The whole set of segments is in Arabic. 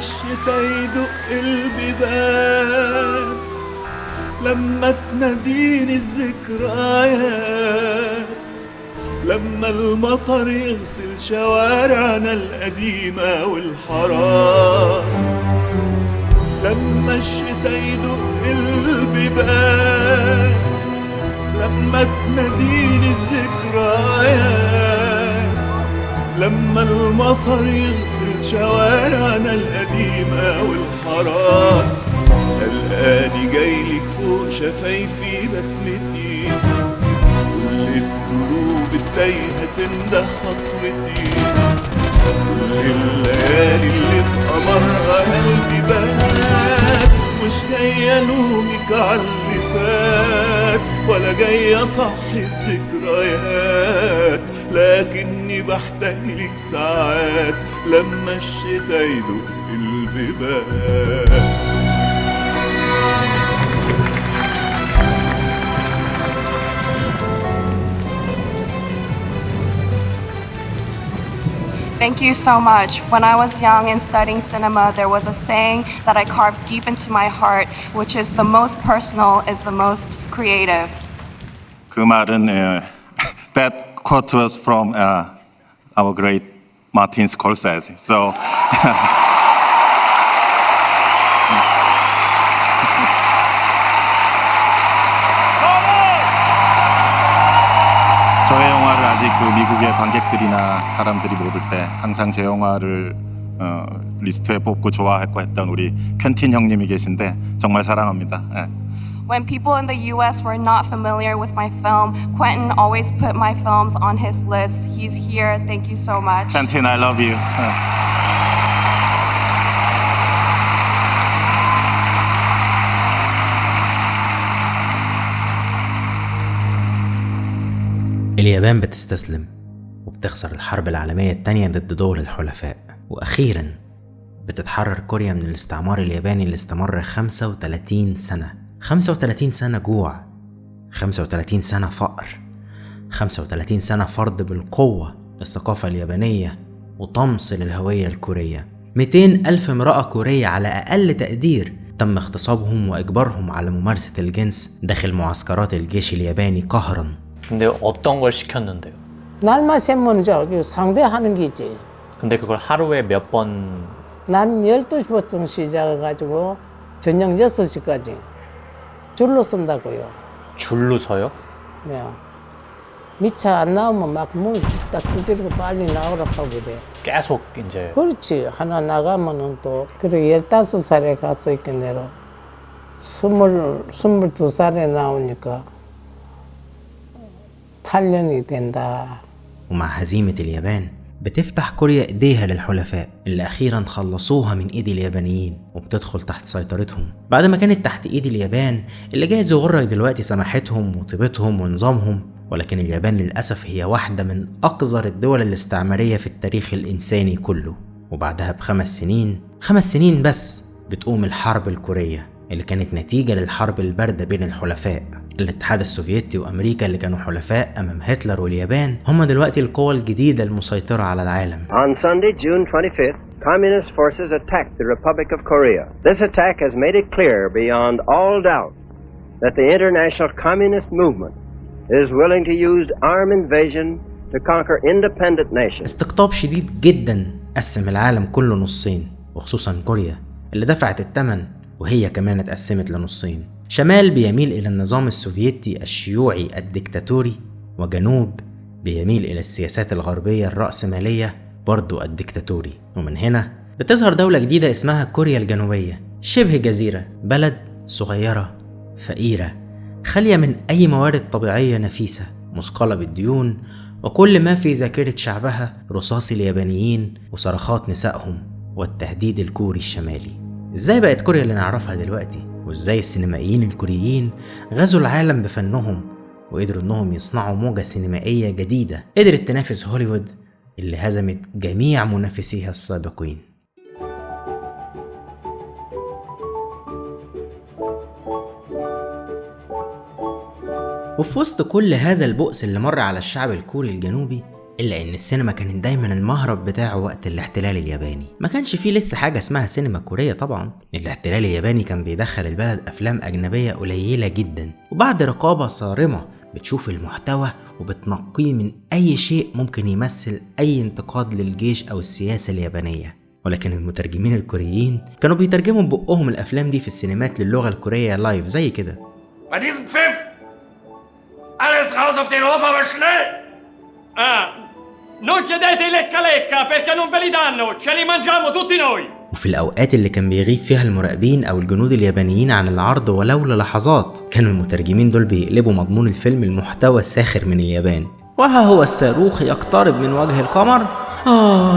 الشتا يدق البيبان، لما تناديني الذكريات، لما المطر يغسل شوارعنا القديمة والحارات، لما الشتا يدق البيبان، لما تناديني الذكريات، لما المطر يغسل شوارعنا القديمة والحارات، القاني جايلك فوق شفايفي بسمتي، كل الدروب التايهة تنده خطوتي، كل الليالي اللي في قمرها قلبي بات، مش جاي الومك عاللي فات ولا جاي اصحي الذكريات، لكني بحتاجلك ساعات لما الشتا يدق البيبان. Thank you so much. When I was young and studying cinema, there was a saying that I carved deep into my heart, which is the most personal is the most creative. 그 말은 that quote was from our great Martin Scorsese. So 저의 영화를 아직 그 미국의 관객들이나 사람들이 모를 때 항상 제 영화를 리스트에 뽑고 좋아했고 했던 우리 퀸틴 형님이 계신데 정말 사랑합니다. When people in the US were not familiar with my film, Quentin always put my films on his list. He's here. Thank you so much. 퀸틴, I love you. اليابان بتستسلم وبتخسر الحرب العالمية التانية ضد دول الحلفاء، وأخيرا بتتحرر كوريا من الاستعمار الياباني اللي استمر 35 سنة. 35 سنة جوع، 35 سنة فقر، 35 سنة فرض بالقوة للثقافة اليابانية وطمس للهوية الكورية. 200 ألف امرأة كورية على أقل تقدير تم اغتصابهم وإجبارهم على ممارسة الجنس داخل معسكرات الجيش الياباني قهرا. 근데 어떤 걸 시켰는데요? 날만 세면이죠. 상대하는 게지. 근데 그걸 하루에 몇 번? 난 12시부터 시작해가지고 저녁 6시까지 줄로 쓴다고요. 줄로 서요? 네. 미차 안 나오면 막 문 딱 두드리고 빨리 나오라고 하고 그래. 계속 이제. 그렇지. 하나 나가면은 또 그래 15살에 가서 있겠네로 22살에 나오니까 8년이 된다. ومع هزيمة اليابان بتفتح كوريا ايديها للحلفاء اللي اخيرا خلصوها من ايد اليابانيين، وبتدخل تحت سيطرتهم بعد ما كانت تحت ايد اليابان اللي جايز يغرك دلوقتي سماحتهم وطيبتهم ونظامهم، ولكن اليابان للأسف هي واحدة من أقذر الدول الاستعمارية في التاريخ الإنساني كله. وبعدها ب5 سنين، 5 سنين بس، بتقوم الحرب الكورية اللي كانت نتيجة للحرب الباردة بين الحلفاء. الاتحاد السوفيتي وأمريكا اللي كانوا حلفاء أمام هتلر واليابان هم دلوقتي القوى الجديدة المسيطرة على العالم. On Sunday, June 25th, Communist forces attacked the Republic of Korea. This attack has made it clear beyond all doubt that the international communist movement is willing to use armed invasion to conquer independent nations. استقطاب شديد جدا قسم العالم كله نصين، وخصوصا كوريا اللي دفعت الثمن وهي كمان اتقسمت لنصين. شمال بيميل إلى النظام السوفيتي الشيوعي الديكتاتوري، وجنوب بيميل إلى السياسات الغربية الرأسمالية برضو الديكتاتوري. ومن هنا بتظهر دولة جديدة اسمها كوريا الجنوبية، شبه جزيرة، بلد صغيرة فقيرة خالية من أي موارد طبيعية نفيسة، مثقلة بالديون، وكل ما في ذاكرة شعبها رصاص اليابانيين وصرخات نسائهم والتهديد الكوري الشمالي. إزاي بقت كوريا اللي نعرفها دلوقتي؟ وإزاي السينمائيين الكوريين غزوا العالم بفنهم وقدروا إنهم يصنعوا موجة سينمائية جديدة قدرت تنافس هوليوود اللي هزمت جميع منافسيها السابقين؟ وفي وسط كل هذا البؤس اللي مر على الشعب الكوري الجنوبي، إلا إن السينما كانت دايما المهرب بتاعه وقت الاحتلال الياباني. ما كانش فيه لسه حاجة اسمها سينما كورية طبعا. الاحتلال الياباني كان بيدخل البلد أفلام أجنبية قليلة جدا، وبعد رقابة صارمة بتشوف المحتوى وبتنقيه من أي شيء ممكن يمثل أي انتقاد للجيش أو السياسة اليابانية. ولكن المترجمين الكوريين كانوا بيترجموا ببقهم الأفلام دي في السينمات للغة الكورية لايف زي كده. Bei diesem Pfiff! Alles raus auf den Hof, aber schnell! Non chiedete i lecca lecca perché non ve li danno, ce li mangiamo tutti noi! وفي الأوقات اللي كان بيغيب فيها المراقبين أو الجنود اليابانيين عن العرض ولو للحظات، كانوا المترجمين دول بيقلبوا مضمون الفيلم المحتوى الساخر من اليابان. وها هو الصاروخ يقترب من وجه القمر.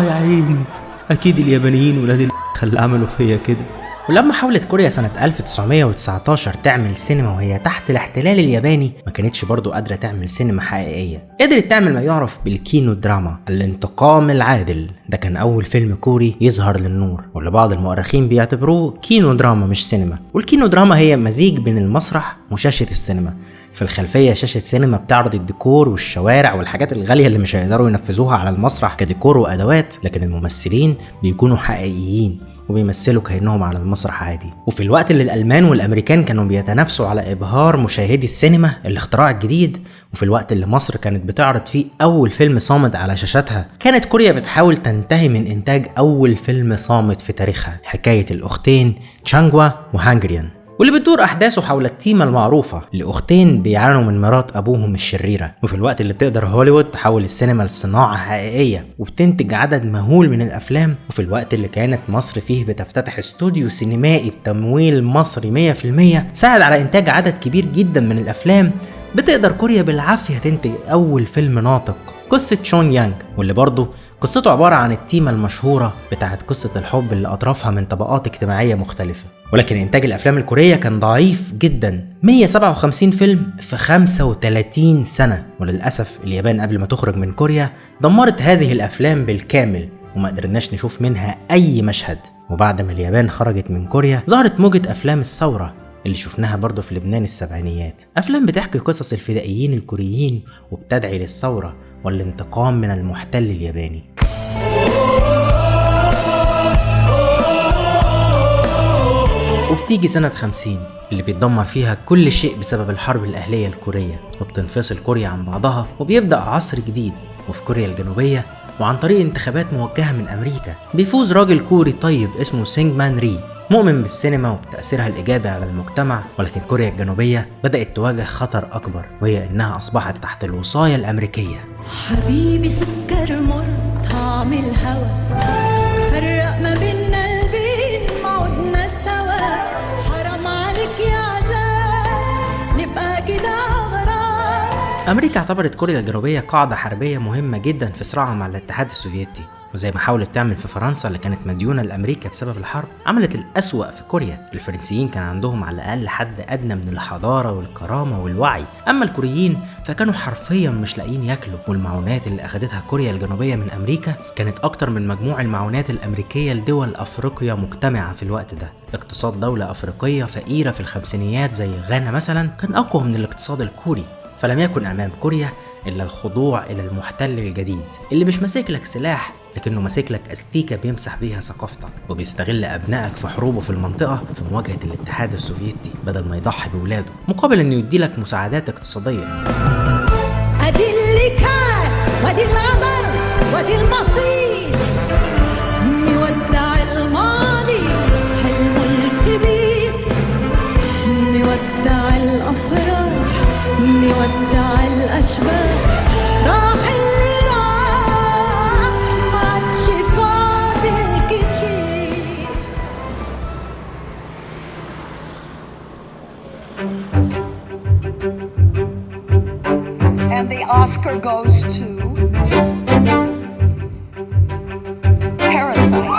يا عيني، أكيد اليابانيين ولاد اللي عملوا فيا كده. ولما حاولت كوريا سنة 1919 تعمل سينما وهي تحت الاحتلال الياباني، ما كانتش برضو قادرة تعمل سينما حقيقية. قدرت تعمل ما يعرف بالكينو دراما، الانتقام العادل. ده كان أول فيلم كوري يظهر للنور، واللي بعض المؤرخين بيعتبروه كينو دراما مش سينما. والكينو دراما هي مزيج بين المسرح وشاشة السينما. في الخلفية شاشة سينما بتعرض الديكور والشوارع والحاجات الغالية اللي مش هيقدروا ينفذوها على المسرح كديكور وأدوات، لكن الممثلين بيكونوا حقيقيين وبيمثلوا كأنهم على المسرح عادي. وفي الوقت اللي الألمان والأمريكان كانوا بيتنافسوا على إبهار مشاهدي السينما الاختراع الجديد، وفي الوقت اللي مصر كانت بتعرض فيه أول فيلم صامت على شاشاتها، كانت كوريا بتحاول تنتهي من إنتاج أول فيلم صامت في تاريخها، حكاية الأختين تشانغوا وهانجريان، واللي بتدور أحداثه حول التيمة المعروفة لأختين بيعانوا من مرات أبوهم الشريرة. وفي الوقت اللي بتقدر هوليوود تحول السينما لصناعة حقيقية وبتنتج عدد مهول من الأفلام، وفي الوقت اللي كانت مصر فيه بتفتتح استوديو سينمائي بتمويل مصري 100% ساعد على إنتاج عدد كبير جدا من الأفلام، بتقدر كوريا بالعافية تنتج أول فيلم ناطق، قصة شون يانج، واللي برضه قصته عبارة عن التيمة المشهورة بتاعت قصة الحب اللي أطرافها من طبقات اجتماعية مختلفة. ولكن إنتاج الأفلام الكورية كان ضعيف جدا، 157 فيلم في 35 سنة. وللأسف اليابان قبل ما تخرج من كوريا دمرت هذه الأفلام بالكامل وما قدرناش نشوف منها أي مشهد. وبعد ما اليابان خرجت من كوريا ظهرت موجة أفلام الثورة اللي شفناها برضو في لبنان السبعينيات، أفلام بتحكي قصص الفدائيين الكوريين وبتدعي للثورة والانتقام من المحتل الياباني. وبتيجي سنة 50 اللي بيتدمر فيها كل شيء بسبب الحرب الأهلية الكورية، وبتنفصل كوريا عن بعضها وبيبدأ عصر جديد. وفي كوريا الجنوبية وعن طريق انتخابات موجهة من أمريكا بيفوز راجل كوري طيب اسمه سينج مان ري، مؤمن بالسينما وبتأثيرها الإيجابي على المجتمع. ولكن كوريا الجنوبية بدأت تواجه خطر أكبر، وهي إنها أصبحت تحت الوصاية الأمريكية. حبيبي سكر مر طعم الهوى، فرق ما بيننا البين ما عدنا سوا، حرام عليك يا عذاب نبقى كده غرام. أمريكا اعتبرت كوريا الجنوبية قاعدة حربية مهمة جدا في صراعها مع الاتحاد السوفيتي، وزي ما حاولت تعمل في فرنسا اللي كانت مديونة لأمريكا بسبب الحرب، عملت الأسوأ في كوريا. الفرنسيين كان عندهم على الأقل حد أدنى من الحضارة والكرامة والوعي، أما الكوريين فكانوا حرفيا مش لاقيين ياكلوا. والمعونات اللي أخدتها كوريا الجنوبية من أمريكا كانت أكتر من مجموع المعونات الأمريكية لدول أفريقيا مجتمعة في الوقت ده. اقتصاد دولة أفريقية فقيرة في الخمسينيات زي غانا مثلا كان أقوى من الاقتصاد الكوري، فلم يكن أمام كوريا إلا الخضوع إلى المحتل الجديد اللي مش ماسك لك سلاح، لكنه ماسك لك أستيكة بيمسح بيها ثقافتك، وبيستغل أبنائك في حروبه في المنطقة في مواجهة الاتحاد السوفيتي بدل ما يضحي بولاده مقابل إنه يديلك مساعدات اقتصادية. أدي اللي كان وأدي العبر وأدي المصير، نودع الماضي حلمه الكبير، نودع الأفراح نودع الأشباح، راح اللي راح ما عادش فاضل كتير. And the Oscar goes to Parasite.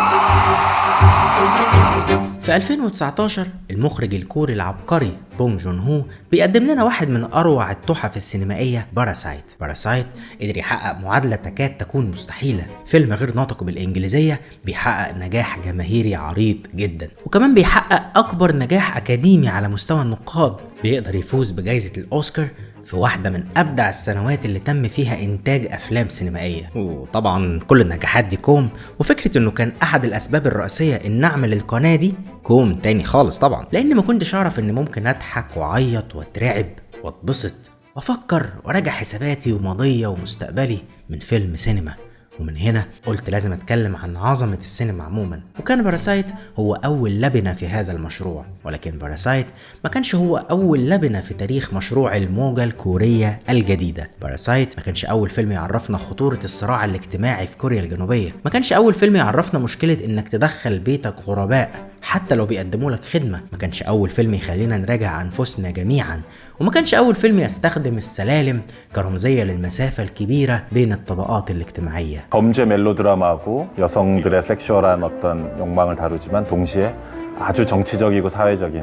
في 2019 المخرج الكوري العبقري بونج جون هو بيقدم لنا واحد من أروع التحف السينمائية، باراسايت. باراسايت قدر يحقق معادلة تكاد تكون مستحيلة، فيلم غير ناطق بالإنجليزية بيحقق نجاح جماهيري عريض جدا، وكمان بيحقق أكبر نجاح أكاديمي على مستوى النقاد، بيقدر يفوز بجائزة الأوسكار في واحدة من أبدع السنوات اللي تم فيها إنتاج أفلام سينمائية. وطبعا كل النجاحات دي كوم، وفكرة إنه كان أحد الأسباب الرئيسية إن أعمل القناة دي كوم تاني خالص طبعا، لأن ما كنتش أعرف إن ممكن أضحك وأعيط وأترعب وأتبسط وأفكر وأراجع حساباتي وماضية ومستقبلي من فيلم سينما. ومن هنا قلت لازم أتكلم عن عظمة السينما عموما. وكان باراسايت هو أول لبنة في هذا المشروع، ولكن باراسايت ما كانش هو أول لبنة في تاريخ مشروع الموجة الكورية الجديدة. باراسايت ما كانش أول فيلم يعرفنا خطورة الصراع الاجتماعي في كوريا الجنوبية، ما كانش أول فيلم يعرفنا مشكلة إنك تدخل بيتك غرباء حتى لو بيقدموا لك خدمة، ما كانش أول فيلم يخلينا نراجع أنفسنا جميعا، وما كانش أول فيلم يستخدم السلالم كرمزية للمسافة الكبيرة بين الطبقات الاجتماعية. 범죄 멜로드라마하고 여성들의 섹슈얼한 어떤 욕망을 다루지만 동시에 아주 정치적이고 사회적인,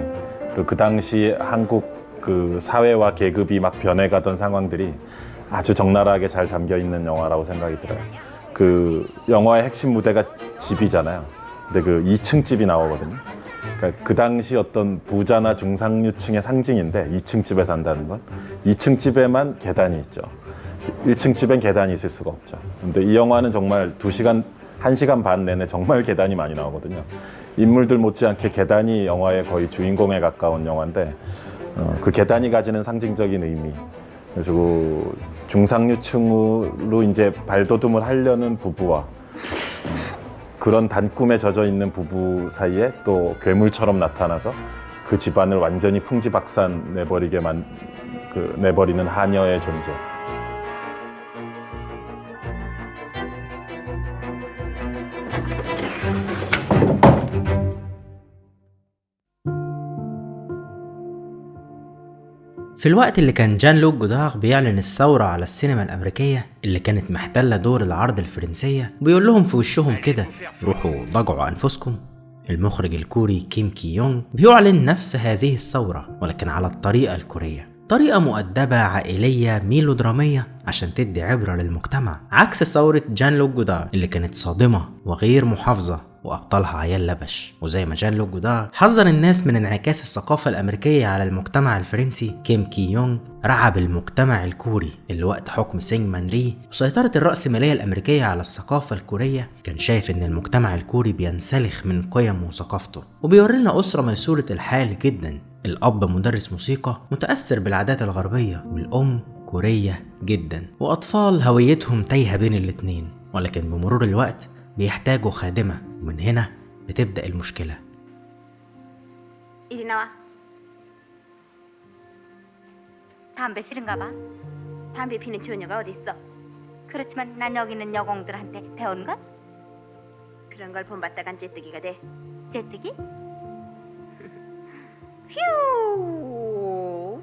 그리고 그 당시 한국 그 사회와 계급이 막 변해가던 상황들이 아주 적나라하게 잘 담겨 있는 영화라고 생각이 들어요. 그 영화의 핵심 무대가 집이잖아요. 근데 그 2층 집이 나오거든요. 그러니까 그 당시 어떤 부자나 중상류층의 상징인데 2층 집에 산다는 건 2층 집에만 계단이 있죠. 1층 집엔 계단이 있을 수가 없죠. 근데 이 영화는 정말 1시간 반 내내 정말 계단이 많이 나오거든요. 인물들 못지않게 계단이 영화의 거의 주인공에 가까운 영화인데 그 계단이 가지는 상징적인 의미, 그리고 중상류층으로 이제 발돋움을 하려는 부부와 그런 단꿈에 젖어 있는 부부 사이에 또 괴물처럼 나타나서 그 집안을 완전히 풍지박산 내버리는 하녀의 존재. في الوقت اللي كان جان لوك جودار بيعلن الثورة على السينما الأمريكية اللي كانت محتلة دور العرض الفرنسية، بيقول لهم في وشهم كده روحوا ضجعوا أنفسكم، المخرج الكوري كيم كي يونغ بيعلن نفس هذه الثورة ولكن على الطريقة الكورية، طريقة مؤدبة عائلية ميلودرامية عشان تدي عبرة للمجتمع، عكس ثورة جان لوك جودار اللي كانت صادمة وغير محافظة وأبطالها عيال لبش. وزي ما جان لوك جودار حذر الناس من انعكاس الثقافة الأمريكية على المجتمع الفرنسي، كيم كي يونغ رعب المجتمع الكوري اللي وقت حكم سينج مان ري وسيطرة الرأسمالية الأمريكية على الثقافة الكورية كان شايف إن المجتمع الكوري بينسلخ من قيمه وثقافته. وبيورينا أسرة ميسورة الحال جدا، الأب مدرس موسيقى متأثر بالعادات الغربية، والأم كورية جدا، وأطفال هويتهم تايهة بين الاتنين، ولكن بمرور الوقت بيحتاجوا خادمة، ومن هنا بتبدأ المشكلة. 이리 나와. 담배 싫은가 봐. 담배 피는 처녀가 어디 있어? 그렇지만 난 여기 있는 여공들한테 배운 걸? 그런 걸 본받다간 째뜨기가 돼. 째뜨기? 휴.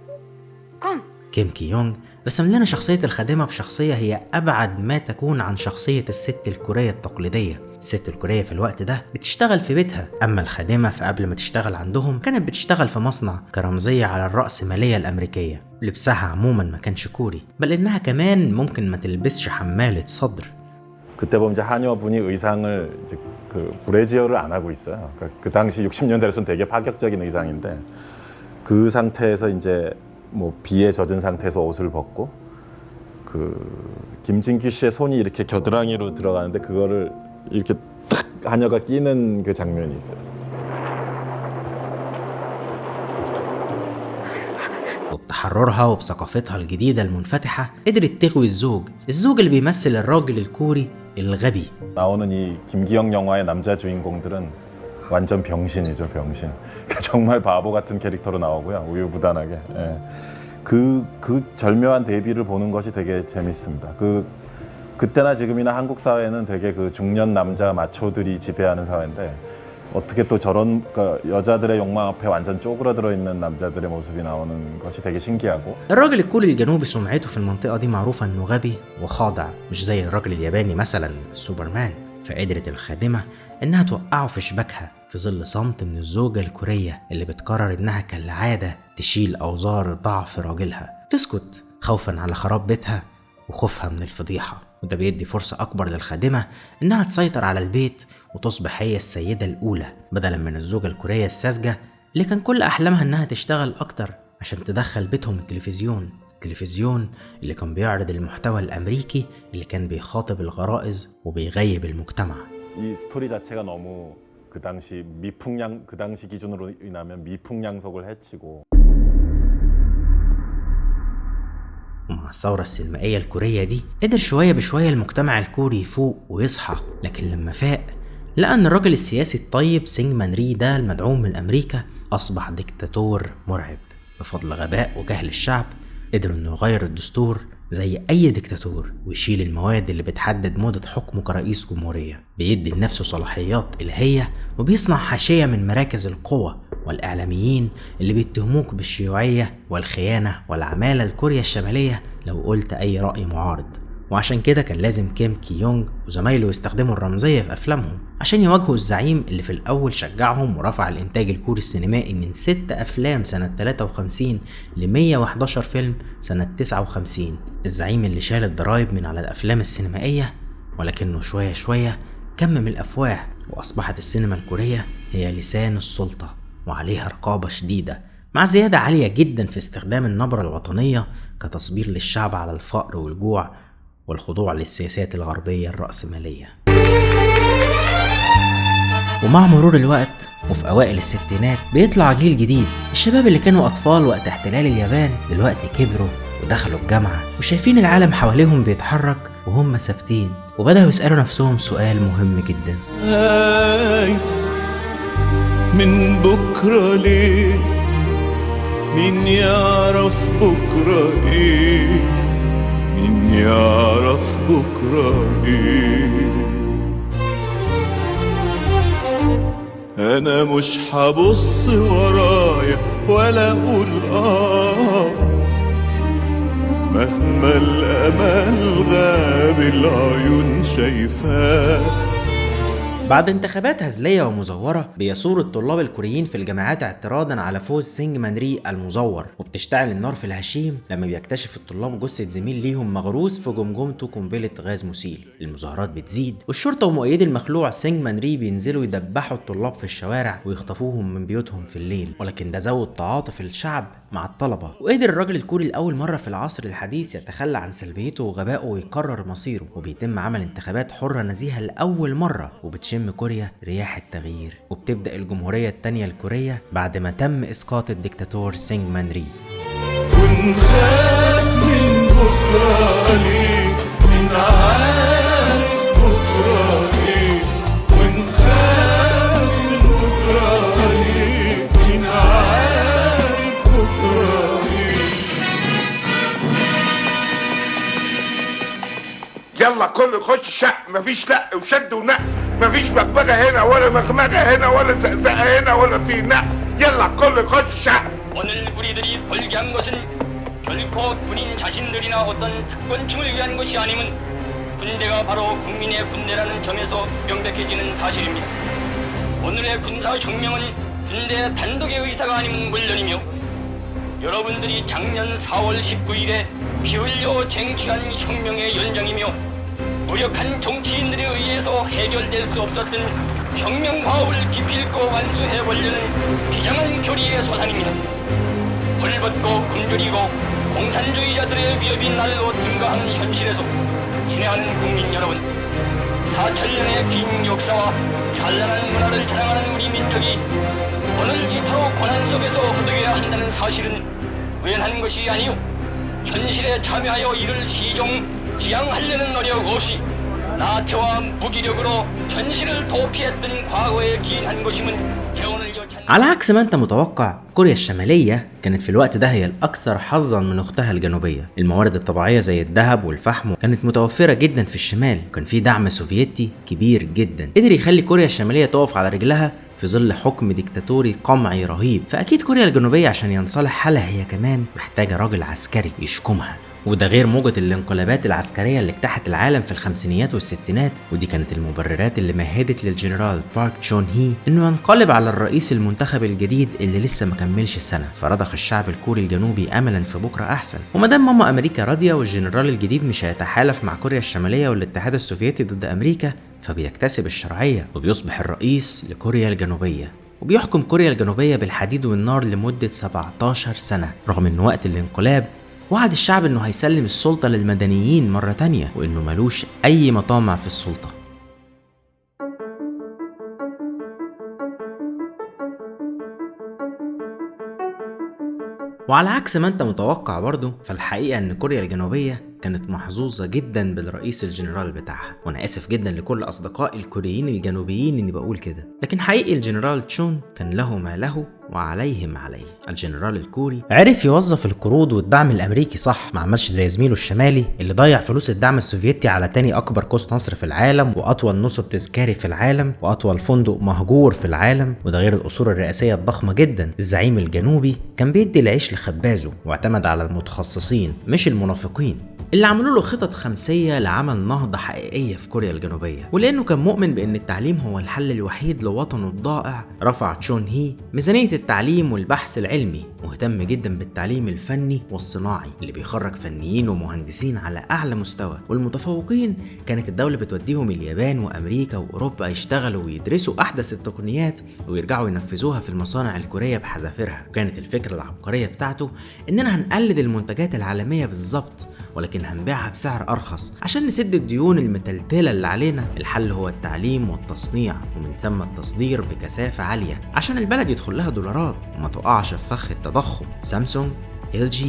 kom. كيم كي يونغ رسم لنا شخصية الخادمة بشخصية هي أبعد ما تكون عن شخصية الست الكورية التقليدية. الست الكورية في الوقت ده بتشتغل في بيتها، أما الخادمة فقبل ما تشتغل عندهم كانت بتشتغل في مصنع كرمزية على الرأسمالية الأمريكية. لبسها عموما ما كانش كوري، بل إنها كمان ممكن ما تلبسش حمالة صدر. 그때 보면 이제 하녀분이 의상을 이제 그 브래지어를 안 하고 있어요. 그 당시 60년대로서는 되게 파격적인 의상인데 그 상태에서 이제 뭐 비에 젖은 상태에서 옷을 벗고 그 김진규 씨의 손이 이렇게 겨드랑이로 들어가는데 그거를 이렇게 딱 하녀가 끼는 그 장면이 있어요. وبتحررها وبثقافتها الجديدة المنفتحة قدرت تغوي الزوج اللي بيمثل الراجل الكوري الغبي. 나오는 이 김기영 영화의 남자 주인공들은 완전 병신이죠, 병신. 정말 바보 같은 캐릭터로 나오고요, 우유부단하게. 예. 그 절묘한 대비를 보는 것이 되게 재밌습니다. 그때나 지금이나 한국 사회는 되게 그 중년 남자 마초들이 지배하는 사회인데 어떻게 또 저런 여자들의 욕망 앞에 완전 쪼그라들어 있는 남자들의 모습이 나오는 것이 되게 신기하고. الراجل الكوري الجنوبي سمعته في المنطقة دي معروفة انه غبي وخاضع، مش زي الراجل الياباني مثلا سوبرمان. فقدرت الخادمة انها توقعه في شباكها في ظل صمت من الزوجة الكورية اللي بتقرر انها كالعادة تشيل اوزار ضعف راجلها، تسكت خوفا على خراب بيتها وخوفها من الفضيحة. وده بيدي فرصة أكبر للخادمة إنها تسيطر على البيت وتصبح هي السيدة الأولى بدلا من الزوجة الكورية الساذجة اللي كان كل أحلامها إنها تشتغل أكتر عشان تدخل بيتهم التلفزيون. التلفزيون اللي كان بيعرض المحتوى الأمريكي اللي كان بيخاطب الغرائز وبيغيب المجتمع. 이 스토리 자체가 너무 그 당시 기준으로 인하면 미풍양속을 해치고 ومع الثورة السينمائية الكورية دي قدر شوية بشوية المجتمع الكوري يفوق ويصحى، لكن لما فاق لقى أن الراجل السياسي الطيب سينج مان ري ده المدعوم من أمريكا أصبح ديكتاتور مرعب. بفضل غباء وجهل الشعب قدر أنه يغير الدستور زي أي ديكتاتور ويشيل المواد اللي بتحدد مدة حكمه كرئيس جمهورية، بيدي لنفسه صلاحيات إلهية وبيصنع حاشية من مراكز القوة والإعلاميين اللي بيتهموك بالشيوعية والخيانة والعمالة لكوريا الشمالية لو قلت أي رأي معارض. وعشان كده كان لازم كيم كي يونغ وزمايله يستخدموا الرمزية في أفلامهم عشان يواجهوا الزعيم اللي في الأول شجعهم ورفع الإنتاج الكوري السينمائي من 6 أفلام سنة 53 ل 111 فيلم سنة 59. الزعيم اللي شال الضرايب من على الأفلام السينمائية، ولكنه شوية شوية كمم الأفواه وأصبحت السينما الكورية هي لسان السلطة وعليها رقابة شديدة، مع زيادة عالية جدا في استخدام النبرة الوطنية كتصبير للشعب على الفقر والجوع والخضوع للسياسات الغربية الرأسمالية. ومع مرور الوقت وفي أوائل الستينات بيطلع جيل جديد، الشباب اللي كانوا أطفال وقت احتلال اليابان دلوقتي كبروا ودخلوا الجامعة وشايفين العالم حواليهم بيتحرك وهم ثابتين، وبدأوا يسألوا نفسهم سؤال مهم جدا: من بكرة ليه؟ مين يعرف بكرة ايه؟ مين يعرف بكرة ايه؟ انا مش هبص ورايا ولا اقول مهما الامل غاب العيون شايفاه. بعد انتخابات هزلية ومزورة بيثور الطلاب الكوريين في الجامعات اعتراضا على فوز سينج مان ري المزور، وبتشتعل النار في الهشيم لما بيكتشف الطلاب جثة زميل ليهم مغروس في جمجمته قنبلة غاز مسيل. المظاهرات بتزيد والشرطة ومؤيدي المخلوع سينج مان ري بينزلوا يدبحوا الطلاب في الشوارع ويخطفوهم من بيوتهم في الليل، ولكن ده زود تعاطف الشعب مع الطلبة، وقدر الراجل الكوري لأول مرة في العصر الحديث يتخلى عن سلبيته وغبائه ويقرر مصيره، وبيتم عمل انتخابات حرة نزيهة لأول مرة وبتشم كوريا رياح التغيير، وبتبدأ الجمهورية الثانية الكورية بعد ما تم إسقاط الدكتاتور سينج مان ري. ونخاف من بكرة ليه؟ من عارف بكرة ليه؟ ونخاف من بكرة ليه؟ من عارف بكرة ليه؟ يلا كل يخش شق، مفيش لق وشد ونق، مفيش بغبغه هنا ولا مغمغه هنا ولا زقزقه هنا ولا في نق. يلا كل يخش شق. 오늘 우리들이 벌기한 것은 결코 군인 자신들이나 어떤 특권층을 위한 것이 아님은 군대가 바로 국민의 군대라는 점에서 명백해지는 사실입니다. 오늘의 군사혁명은 군대 단독의 의사가 아니면 물론이며 여러분들이 작년 4월 19일에 피 흘려 쟁취한 혁명의 연장이며 무력한 정치인들에 의해서 해결될 수 없었던 혁명 과업을 기필코 완수해보려는 비장한 교리의 소산입니다. 벌벗고 굶주리고 공산주의자들의 위협이 날로 증가하는 현실에서 친애하는 국민 여러분, 4천년의 긴 역사와 찬란한 문화를 자랑하는 우리 민족이 오늘 이토록 고난 속에서 허덕여야 한다는 사실은 우연한 것이 아니오 현실에 참여하여 이를 지양하려는 노력 없이 나태와 무기력으로 현실을 도피했던 과거에 기인한 것임은 개운을 여찬. على عكس ما انت متوقع، كوريا الشمالية كانت في الوقت ده هي الأكثر حظا من أختها الجنوبية. الموارد الطبيعية زي الذهب والفحم كانت متوفرة جدا في الشمال، وكان في دعم سوفيتي كبير جدا قدر يخلي كوريا الشمالية تقف على رجلها في ظل حكم ديكتاتوري قمعي رهيب. فأكيد كوريا الجنوبية عشان ينصلح حالها هي كمان محتاجة راجل عسكري يشكمها، وده غير موجة الانقلابات العسكرية اللي اجتاحت العالم في الخمسينيات والستينات، ودي كانت المبررات اللي مهدت للجنرال بارك جون هي انه ينقلب على الرئيس المنتخب الجديد اللي لسه ما كملش سنة. فرضخ الشعب الكوري الجنوبي املا في بكرة احسن، ومادام ماما امريكا راضية والجنرال الجديد مش هيتحالف مع كوريا الشمالية والاتحاد السوفيتي ضد امريكا، فبيكتسب الشرعية وبيصبح الرئيس لكوريا الجنوبية، وبيحكم كوريا الجنوبية بالحديد والنار لمدة 17 سنة، رغم ان وقت الانقلاب وعد الشعب انه هيسلم السلطة للمدنيين مرة تانية وانه ملوش اي مطامع في السلطة. وعلى عكس ما انت متوقع برضو، فالحقيقة ان كوريا الجنوبية كانت محظوظة جدا بالرئيس الجنرال بتاعها، وانا اسف جدا لكل اصدقائي الكوريين الجنوبيين اني بقول كده، لكن حقيقي الجنرال تشون كان له ما له وعليه ما عليه. الجنرال الكوري عرف يوظف القروض والدعم الامريكي صح، ما عملش زي زميله الشمالي اللي ضيع فلوس الدعم السوفيتي على تاني اكبر قوس نصر في العالم واطول نصب تذكاري في العالم واطول فندق مهجور في العالم، وده غير القصور الرئاسية الضخمة جدا. الزعيم الجنوبي كان بيدي العيش لخبازه واعتمد على المتخصصين مش المنافقين اللي عملوا له خطط خمسية لعمل نهضة حقيقية في كوريا الجنوبية. ولأنه كان مؤمن بأن التعليم هو الحل الوحيد لوطنه الضائع، رفع تشون هي ميزانية التعليم والبحث العلمي، مهتم جدا بالتعليم الفني والصناعي اللي بيخرج فنيين ومهندسين على أعلى مستوى، والمتفوقين كانت الدولة بتوديهم اليابان وأمريكا وأوروبا يشتغلوا ويدرسوا أحدث التقنيات ويرجعوا ينفذوها في المصانع الكورية بحذافيرها. وكانت الفكرة العبقرية بتاعته إننا هنقلد المنتجات العالمية بالظبط، ولكن هنبيعها بسعر أرخص عشان نسد الديون المتلتلة اللي علينا. الحل هو التعليم والتصنيع، ومن ثم التصدير بكثافة عالية عشان البلد يدخل لها دولارات وما تقعش في فخ التضخم. سامسونج، LG،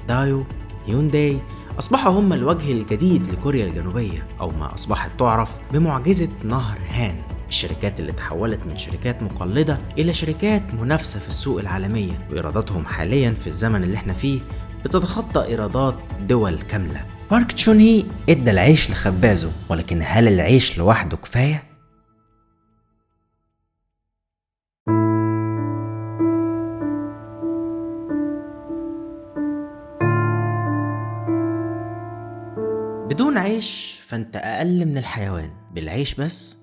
دايو، هيونداي أصبحوا هم الوجه الجديد لكوريا الجنوبية، أو ما أصبحت تعرف بمعجزة نهر هان. الشركات اللي تحولت من شركات مقلدة إلى شركات منافسة في السوق العالمية، وإيراداتهم حاليا في الزمن اللي احنا فيه بتتخطى إيرادات دول كاملة. بارك تشون هي ادى العيش لخبازه، ولكن هل العيش لوحده كفاية؟ بدون عيش فانت أقل من الحيوان، بالعيش بس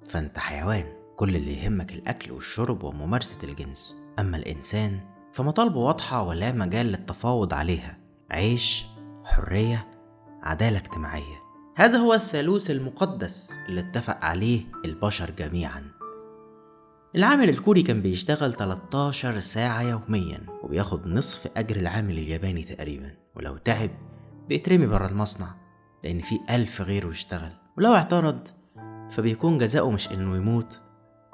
فانت حيوان، كل اللي يهمك الأكل والشرب وممارسة الجنس. أما الإنسان فمطالبه واضحة ولا مجال للتفاوض عليها: عيش، حرية، عدالة اجتماعية. هذا هو الثالوث المقدس اللي اتفق عليه البشر جميعا. العامل الكوري كان بيشتغل 13 ساعة يوميا وبياخد نصف أجر العامل الياباني تقريبا، ولو تعب بيترمي برا المصنع لأن في 1000 غيره يشتغل، ولو اعترض فبيكون جزاؤه مش إنه يموت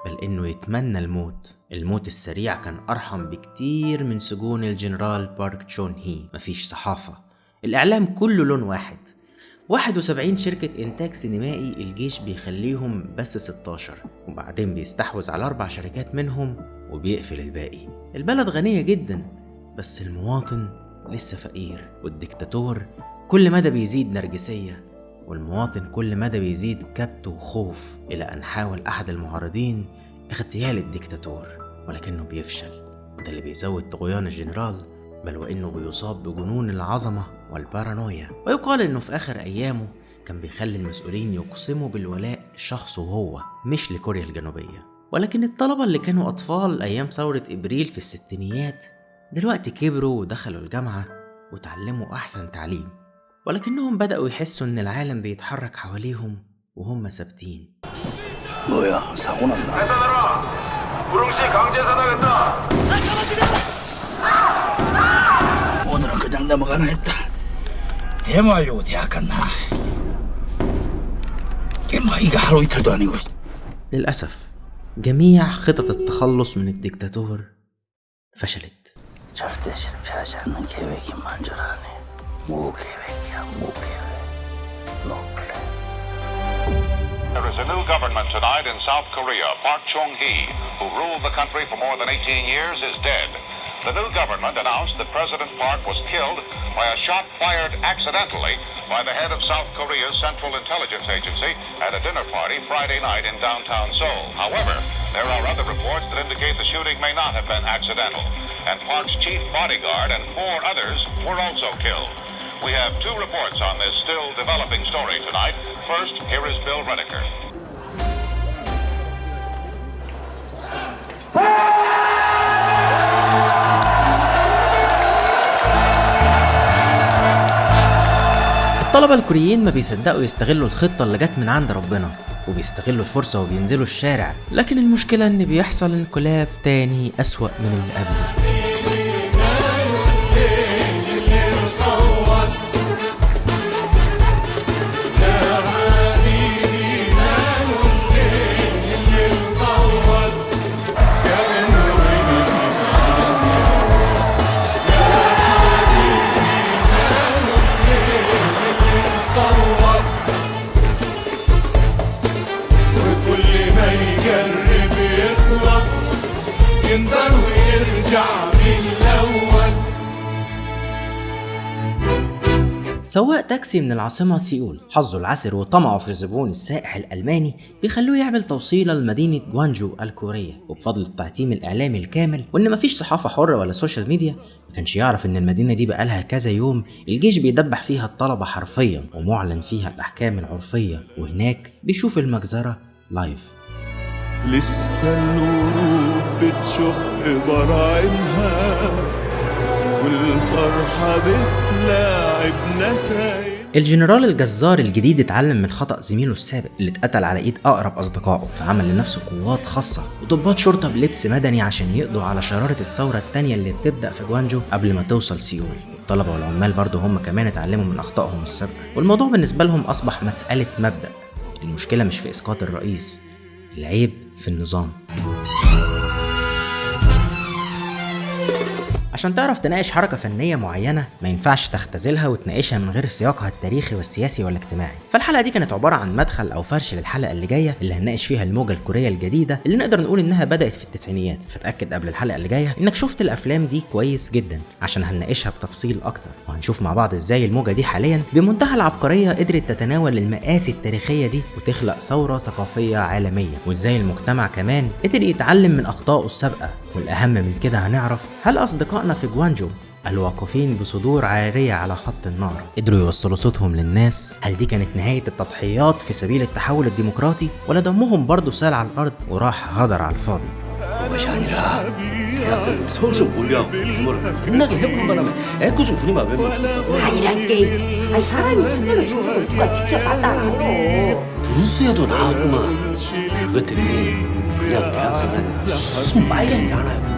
بل إنه يتمنى الموت. الموت السريع كان أرحم بكتير من سجون الجنرال بارك تشون هي. مفيش صحافة، الإعلام كله لون واحد. 71 شركة إنتاج سينمائي الجيش بيخليهم بس 16، وبعدين بيستحوذ على 4 شركات منهم وبيقفل الباقي. البلد غنية جدا بس المواطن لسه فقير، والديكتاتور كل مدى بيزيد نرجسية، والمواطن كل مدى بيزيد كبت وخوف، إلى أن حاول أحد المعارضين اغتيال الديكتاتور ولكنه بيفشل، وده اللي بيزود طغيان الجنرال، بل وإنه بيصاب بجنون العظمة والبارانويا. ويقال إنه في آخر أيامه كان بيخلي المسؤولين يقسموا بالولاء شخصه هو مش لكوريا الجنوبية. ولكن الطلبة اللي كانوا أطفال أيام ثورة إبريل في الستينيات دلوقتي كبروا ودخلوا الجامعة وتعلموا أحسن تعليم، ولكنهم بدأوا يحسوا إن العالم بيتحرك حواليهم وهم ثابتين. 뭐야, 사고 났나? 구릉시 강제 사당했다. 오늘은 그냥 넘어가나 했다. 데모하려고 대학 갔나? 이거 하루 이틀도 아니고. للأسف جميع خطط التخلص من الديكتاتور فشلت. 절대 실패하지 않는 계획이 만절하네. 무계획이야, 무계획. No plan. There is a new government tonight in South Korea. Park Chung-hee, who ruled the country for more than 18 years, is dead. The new government announced that President Park was killed by a shot fired accidentally by the head of South Korea's Central Intelligence Agency at a dinner party Friday night in downtown Seoul. However, there are other reports that indicate the shooting may not have been accidental, and Park's chief bodyguard and 4 others were also killed. We have 2 reports on this still developing story tonight. First, here is Bill Redeker. الطلبة الكوريين ما بيصدقوا يستغلوا الخطة اللي جت من عند ربنا، وبيستغلوا الفرصة وبينزلوا الشارع، لكن المشكلة ان بيحصل انقلاب تاني أسوأ من اللي قبله. سواق تاكسي من العاصمة سيول حظه العسر وطمعه في الزبون السائح الألماني بيخلوه يعمل توصيلة لمدينة جوانجو الكورية، وبفضل التعتيم الإعلامي الكامل وإن مفيش صحافة حرة ولا سوشيال ميديا ما كانش يعرف إن المدينة دي بقالها كذا يوم الجيش بيدبح فيها الطلبة حرفيا ومعلن فيها الأحكام العرفية، وهناك بيشوف المجزرة لايف. لسه الورود بتشق براعمها والفرحة بتلاعب نسايم. الجنرال الجزار الجديد اتعلم من خطأ زميله السابق اللي اتقتل على ايد اقرب اصدقائه، فعمل لنفسه قوات خاصة وضباط شرطة بلبس مدني عشان يقضوا على شرارة الثورة التانية اللي بتبدأ في جوانجو قبل ما توصل سيول. الطلبة والعمال برضه هم كمان اتعلموا من اخطائهم السابقة، والموضوع بالنسبة لهم اصبح مسألة مبدأ. المشكلة مش في اسقاط الرئيس، العيب في النظام. عشان تعرف تناقش حركة فنية معينة ما ينفعش تختزلها وتناقشها من غير سياقها التاريخي والسياسي والاجتماعي. فالحلقة دي كانت عبارة عن مدخل أو فرش للحلقة اللي جاية اللي هنناقش فيها الموجة الكورية الجديدة اللي نقدر نقول إنها بدأت في التسعينيات. فتأكد قبل الحلقة اللي جاية إنك شفت الأفلام دي كويس جدا عشان هنناقشها بتفصيل أكتر، وهنشوف مع بعض إزاي الموجة دي حاليا بمنتهى العبقرية قدرت تتناول المآسي التاريخية دي وتخلق ثورة ثقافية عالمية، وإزاي المجتمع كمان قدر يتعلم من أخطائه السابقة. والأهم من كده هنعرف هل أصدقائنا في جوانجو الواقفين بصدور عارية على خط النار قدروا يوصلوا صوتهم للناس؟ هل دي كانت نهاية التضحيات في سبيل التحول الديمقراطي، ولا دمهم برضو سال على الأرض وراح هدر على الفاضي؟ 그것이 아니라 대학생 서울서 몰려 뭘 끝나게 해보는 바람에 애꿎은 군이만 왜 아니랄게. 아니 사람이 참말로 죽는 걸 누가 직접 봤다 알아요. 두수에도 나왔구만. 그것 때문에 그냥 대학생은 무슨 빨갱이 알아요.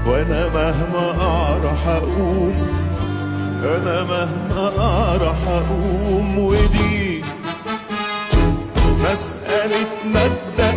وانا مهما اعرف اقوم، انا مهما اعرف اقوم، ودي مسألة مبدأ